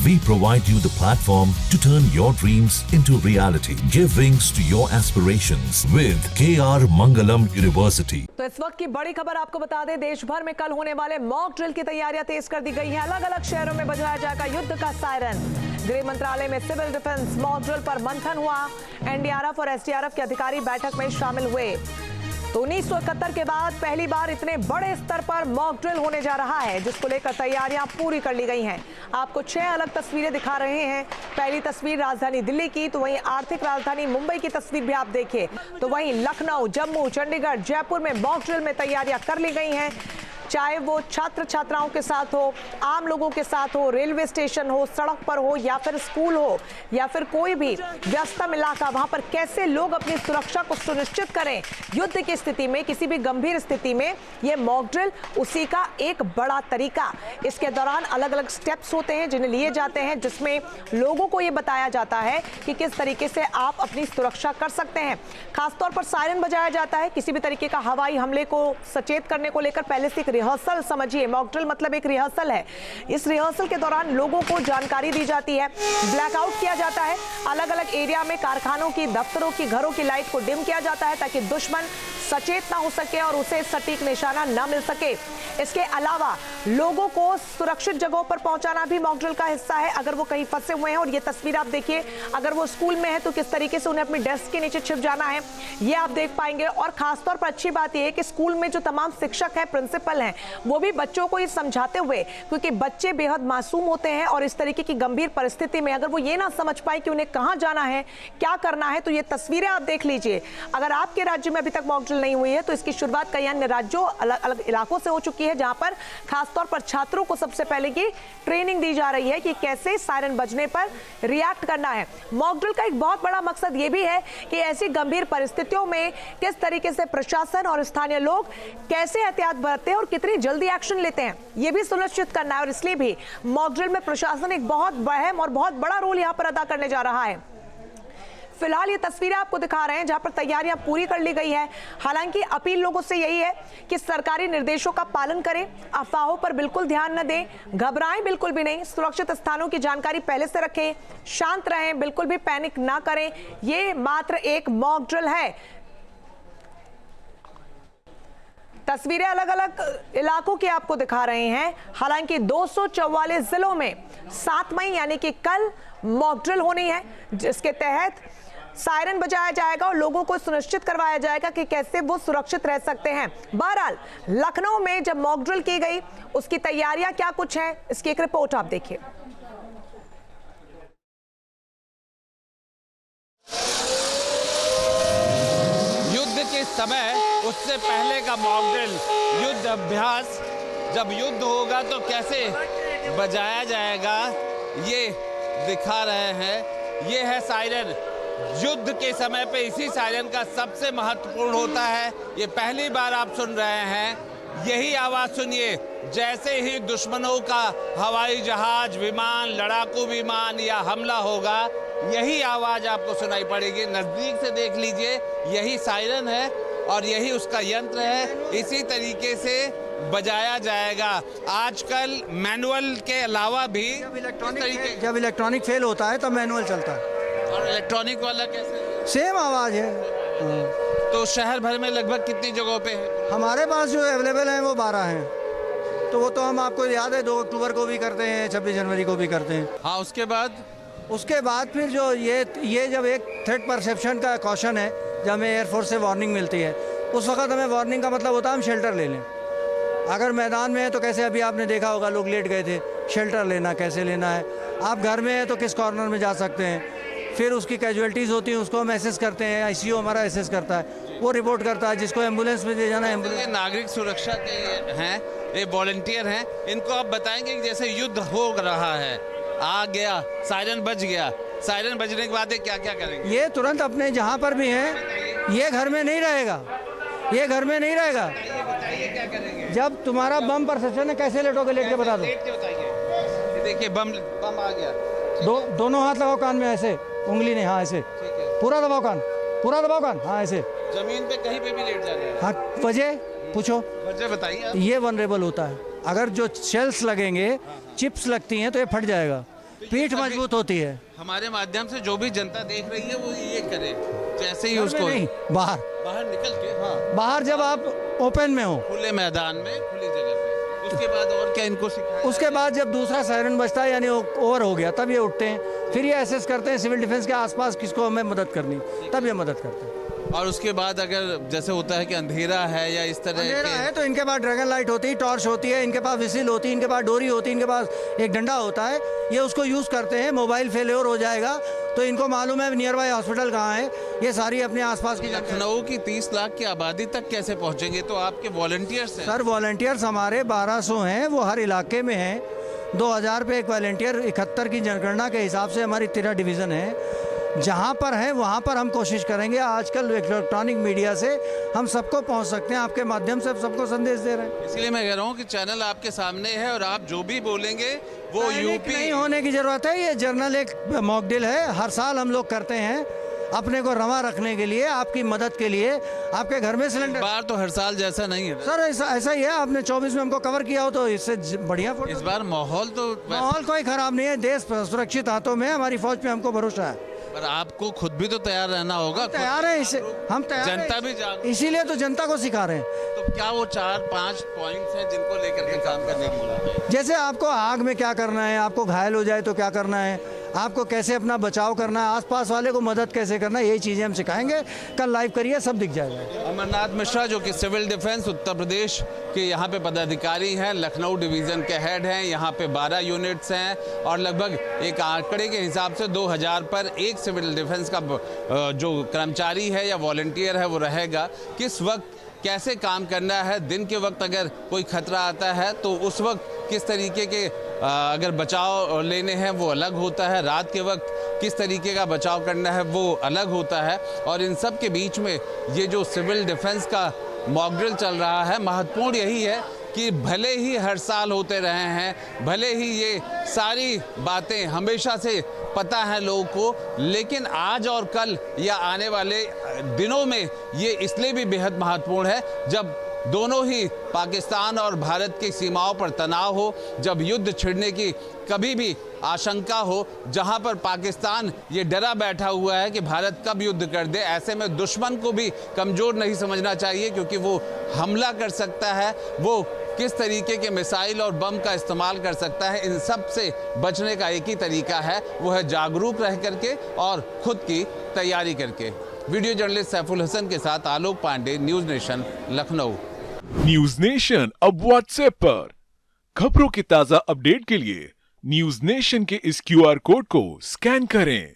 We provide you the platform to turn your dreams into reality. Give wings to your aspirations with KR Mangalam University. तो इस वक्त की बड़ी खबर आपको बता दें, देश भर में कल होने वाले मॉक ड्रिल की तैयारियां तेज कर दी गई हैं। अलग अलग शहरों में बजाया जाएगा युद्ध का सायरन। गृह मंत्रालय में सिविल डिफेंस मॉक ड्रिल पर मंथन हुआ। एनडीआरएफ और एसडीआरएफ के अधिकारी बैठक में शामिल हुए। तो 1971 के बाद पहली बार इतने बड़े स्तर पर मॉक ड्रिल होने जा रहा है, जिसको लेकर तैयारियां पूरी कर ली गई हैं। आपको 6 अलग तस्वीरें दिखा रहे हैं। पहली तस्वीर राजधानी दिल्ली की, तो वहीं आर्थिक राजधानी मुंबई की तस्वीर भी आप देखिए। तो वहीं लखनऊ, जम्मू, चंडीगढ़, जयपुर में मॉक ड्रिल में तैयारियां कर ली गई हैं। चाहे वो छात्र छात्राओं के साथ हो, आम लोगों के साथ हो, रेलवे स्टेशन हो, सड़क पर हो, या फिर स्कूल हो, या फिर कोई भी व्यस्तम इलाका, वहां पर कैसे लोग अपनी सुरक्षा को सुनिश्चित करें युद्ध की स्थिति में, किसी भी गंभीर स्थिति में। ये मॉक ड्रिल उसी का एक बड़ा तरीका। इसके दौरान अलग अलग स्टेप्स होते हैं जिन्हें लिए जाते हैं, जिसमें लोगों को ये बताया जाता है कि किस तरीके से आप अपनी सुरक्षा कर सकते हैं। खासतौर पर सायरन बजाया जाता है किसी भी तरीके का हवाई हमले को सचेत करने को लेकर। पहले से रिहर्सल समझिए, मॉक ड्रिल मतलब एक रिहर्सल है। इस रिहर्सल के दौरान लोगों को जानकारी दी जाती है, ब्लैकआउट किया जाता है। अलग अलग एरिया में कारखानों की, दफ्तरों की, घरों की लाइट को डिम किया जाता है ताकि दुश्मन सचेत ना हो सके और उसे सटीक निशाना ना मिल सके। इसके अलावा लोगों को सुरक्षित जगहों पर पहुंचाना भी मॉक ड्रिल का हिस्सा है। अगर वो कहीं फंसे हुए हैं, और ये तस्वीर आप देखिए, अगर वो स्कूल में है तो किस तरीके से उन्हें अपनी डेस्क के नीचे छिप जाना है, ये आप देख पाएंगे। और खासतौर पर अच्छी बात यह है कि स्कूल में जो तमाम शिक्षक है, प्रिंसिपल हैं, वो भी बच्चों को ये समझाते हुए, क्योंकि बच्चे बेहद मासूम होते हैं और इस तरीके की गंभीर परिस्थिति में अगर वो ये ना समझ पाए कि उन्हें कहां जाना है, क्या करना है, तो ये तस्वीरें आप देख लीजिए। अगर आपके राज्य में अभी तक मॉक ड्रिल नहीं हुई है तो इसकी शुरुआत कई अन्य राज्यों, अलग अलग इलाकों से हो चुकी है, जहां पर खासतौर पर छात्रों को सबसे पहले की ट्रेनिंग दी जा रही है कि कैसे सायरन बजने पर रिएक्ट करना है। मॉक ड्रिल का एक बहुत बड़ा मकसद ये भी है कि ऐसी गंभीर परिस्थितियों में किस तरीके से प्रशासन और स्थानीय लोग कैसे एहतियात बरतते हैं और कितनी जल्दी एक्शन लेते हैं, यह भी सुनिश्चित करना है। और इसलिए भी मॉक ड्रिल में प्रशासन एक बहुत अहम और बहुत बड़ा रोल यहां पर अदा करने जा रहा है। फिलहाल ये तस्वीरें आपको दिखा रहे हैं जहां पर तैयारियां पूरी कर ली गई है। हालांकि अपील लोगों से यही है कि सरकारी निर्देशों का पालन करें, अफवाहों पर बिल्कुल ध्यान न दें, घबराएं बिल्कुल भी नहीं, सुरक्षित स्थानों की जानकारी पहले से रखें, शांत रहें, बिल्कुल भी पैनिक ना करें। ये मात्र एक मॉक ड्रिल है। तस्वीरें अलग अलग इलाकों की आपको दिखा रहे हैं। हालांकि 244 जिलों में 7 मई यानी कि कल मॉक ड्रिल होनी है, जिसके तहत सायरन बजाया जाएगा और लोगों को सुनिश्चित करवाया जाएगा कि कैसे वो सुरक्षित रह सकते हैं। बहरहाल लखनऊ में जब मॉक ड्रिल की गई, उसकी तैयारियां क्या कुछ हैं, इसकी एक रिपोर्ट आप देखिए। के समय उससे पहले का मॉक ड्रिल, युद्ध अभ्यास, जब युद्ध होगा तो कैसे बजाया जाएगा, ये दिखा रहे हैं। ये है सायरन। युद्ध के समय पे इसी सायरन का सबसे महत्वपूर्ण होता है। ये पहली बार आप सुन रहे हैं। यही आवाज सुनिए जैसे ही दुश्मनों का हवाई जहाज, विमान, लड़ाकू विमान या हमला होगा, यही आवाज आपको सुनाई पड़ेगी। नजदीक से देख लीजिए, यही सायरन है और यही उसका यंत्र है। इसी तरीके से बजाया जाएगा। आजकल मैनुअल के अलावा भी जब इलेक्ट्रॉनिक फेल होता है तब मैनुअल चलता है। और इलेक्ट्रॉनिक वाला कैसे? सेम आवाज है। तो शहर भर में लगभग कितनी जगहों पे है? हमारे पास जो अवेलेबल हैं वो 12 हैं। तो वो तो हम, आपको याद है, 2 अक्टूबर को भी करते हैं, 26 जनवरी को भी करते हैं। हाँ, उसके बाद फिर जो ये जब एक थ्रेट परसेप्शन का क्वेश्चन है, जब हमें एयरफोर्स से वार्निंग मिलती है, उस वक्त हमें वार्निंग का मतलब होता है हम शेल्टर ले लें। अगर मैदान में है तो कैसे, अभी आपने देखा होगा लोग लेट गए थे, शेल्टर लेना कैसे लेना है। आप घर में है तो किस कॉर्नर में जा सकते हैं। फिर उसकी कैजुअलिटीज़ होती हैं, उसको हम एसेस करते हैं, आईसीयू हमारा एसेस करता है, वो रिपोर्ट करता है, जिसको एम्बुलेंस में ले जाना है एम्बुलेंस। ये नागरिक सुरक्षा के हैं, ये वॉलंटियर हैं, इनको आप बताएंगे कि जैसे युद्ध हो रहा है, आ गया, सायरन बज गया, सायरन बजने के बाद क्या क्या करेंगे? ये तुरंत अपने जहाँ पर भी हैं, ये घर में नहीं रहेगा, ये घर में नहीं रहेगा। बताइए क्या करेंगे? जब तुम्हारा बम परसेप्शन है, कैसे लेटोगे, लेट के बता दो। देखिए बम आ गया। दोनों हाथ लगाओ कान में, ऐसे उंगली नहीं, हाँ ऐसे, पूरा दबाओ कान, पूरा दबाओ कान, हाँ ऐसे। जमीन पे कहीं पे भी लेट जाना है। हाँ, वजह पूछो, वजह बताइए। ये वनरेबल होता है। अगर जो शेल्स लगेंगे, चिप्स लगती हैं तो ये फट जाएगा। पीठ मजबूत होती है। हमारे माध्यम से जो भी जनता देख रही है वो ये करे, जैसे ही घर में उसको नहीं, बाहर बाहर निकल के, हाँ, बाहर जब आप ओपन में हो, खुले मैदान में, खुली जगह पे, उसके बाद और क्या इनको सिखाया? उसके बाद जब दूसरा सायरन बजता है यानी ओवर हो गया, तब ये उठते हैं, फिर ये असेस करते हैं सिविल डिफेंस के आसपास किसको हमें मदद करनी, तब ये मदद करते हैं। और उसके बाद अगर जैसे होता है कि अंधेरा है या इस तरह अंधेरा के, है तो इनके पास ड्रैगन लाइट होती है, टॉर्च होती है, इनके पास विसिल होती है, इनके पास डोरी होती है, इनके पास एक डंडा होता है, ये उसको यूज़ करते हैं। मोबाइल फेलियर हो जाएगा तो इनको मालूम है नियर बाय हॉस्पिटल कहाँ है, ये सारी अपने आसपास की जानकारी। लखनऊ की 30 लाख की आबादी तक कैसे पहुंचेंगे? तो आपके वॉलंटियर्स हैं। सर वॉलंटियर्स हमारे 1200 हैं, वो हर इलाके में हैं। 2000 पे एक वॉलंटियर, 71 की जनगणना के हिसाब से हमारी 13 डिवीज़न है। जहाँ पर है वहाँ पर हम कोशिश करेंगे। आजकल इलेक्ट्रॉनिक मीडिया से हम सबको पहुँच सकते हैं, आपके माध्यम से सबको संदेश दे रहे हैं। इसलिए मैं कह रहा हूँ कि चैनल आपके सामने है और आप जो भी बोलेंगे वो पैनिक यूपी नहीं होने की जरूरत है। ये जर्नल एक मॉकड्रिल है, हर साल हम लोग करते हैं अपने को रवा रखने के लिए, आपकी मदद के लिए। आपके घर में सिलेंडर बार तो हर साल जैसा नहीं है सर ऐसा ही है। आपने 24 में हमको कवर किया हो तो इससे बढ़िया फोटो। इस बार माहौल तो माहौल कोई खराब नहीं है, देश सुरक्षित हाथों में है, हमारी फौज पे हमको भरोसा है। पर आपको खुद भी तो तैयार रहना होगा। तैयार है इसे, हम तैयार हैं। जनता भी जागरूक, इसीलिए तो जनता को सिखा रहे हैं। तो क्या वो 4-5 पॉइंट्स हैं जिनको लेकर के काम करने की जरूरत है? जैसे आपको आग में क्या करना है, आपको घायल हो जाए तो क्या करना है, आपको कैसे अपना बचाव करना है, आसपास वाले को मदद कैसे करना है, यही चीज़ें हम सिखाएंगे। कल लाइव करिए, सब दिख जाएगा। अमरनाथ मिश्रा जो कि सिविल डिफेंस उत्तर प्रदेश के यहाँ पे पदाधिकारी हैं, लखनऊ डिवीज़न के हेड हैं। यहाँ पे 12 यूनिट्स हैं और लगभग एक आंकड़े के हिसाब से 2000 पर एक सिविल डिफेंस का जो कर्मचारी है या वॉलंटियर है वो रहेगा। किस वक्त कैसे काम करना है, दिन के वक्त अगर कोई खतरा आता है तो उस वक्त किस तरीके के अगर बचाव लेने हैं वो अलग होता है, रात के वक्त किस तरीके का बचाव करना है वो अलग होता है। और इन सब के बीच में ये जो सिविल डिफेंस का मॉकड्रिल चल रहा है, महत्वपूर्ण यही है कि भले ही हर साल होते रहे हैं, भले ही ये सारी बातें हमेशा से पता है लोगों को, लेकिन आज और कल या आने वाले दिनों में ये इसलिए भी बेहद महत्वपूर्ण है जब दोनों ही पाकिस्तान और भारत की सीमाओं पर तनाव हो, जब युद्ध छिड़ने की कभी भी आशंका हो, जहां पर पाकिस्तान ये डरा बैठा हुआ है कि भारत कब युद्ध कर दे। ऐसे में दुश्मन को भी कमज़ोर नहीं समझना चाहिए क्योंकि वो हमला कर सकता है, वो किस तरीके के मिसाइल और बम का इस्तेमाल कर सकता है। इन सब से बचने का एक ही तरीका है, वो है जागरूक रह करके और खुद की तैयारी करके। वीडियो जर्नलिस्ट सैफुल हसन के साथ Alok Pandey, news nation, Lucknow. News nation अब व्हाट्सएप पर खबरों की ताजा अपडेट के लिए न्यूज नेशन के इस QR कोड को स्कैन करें।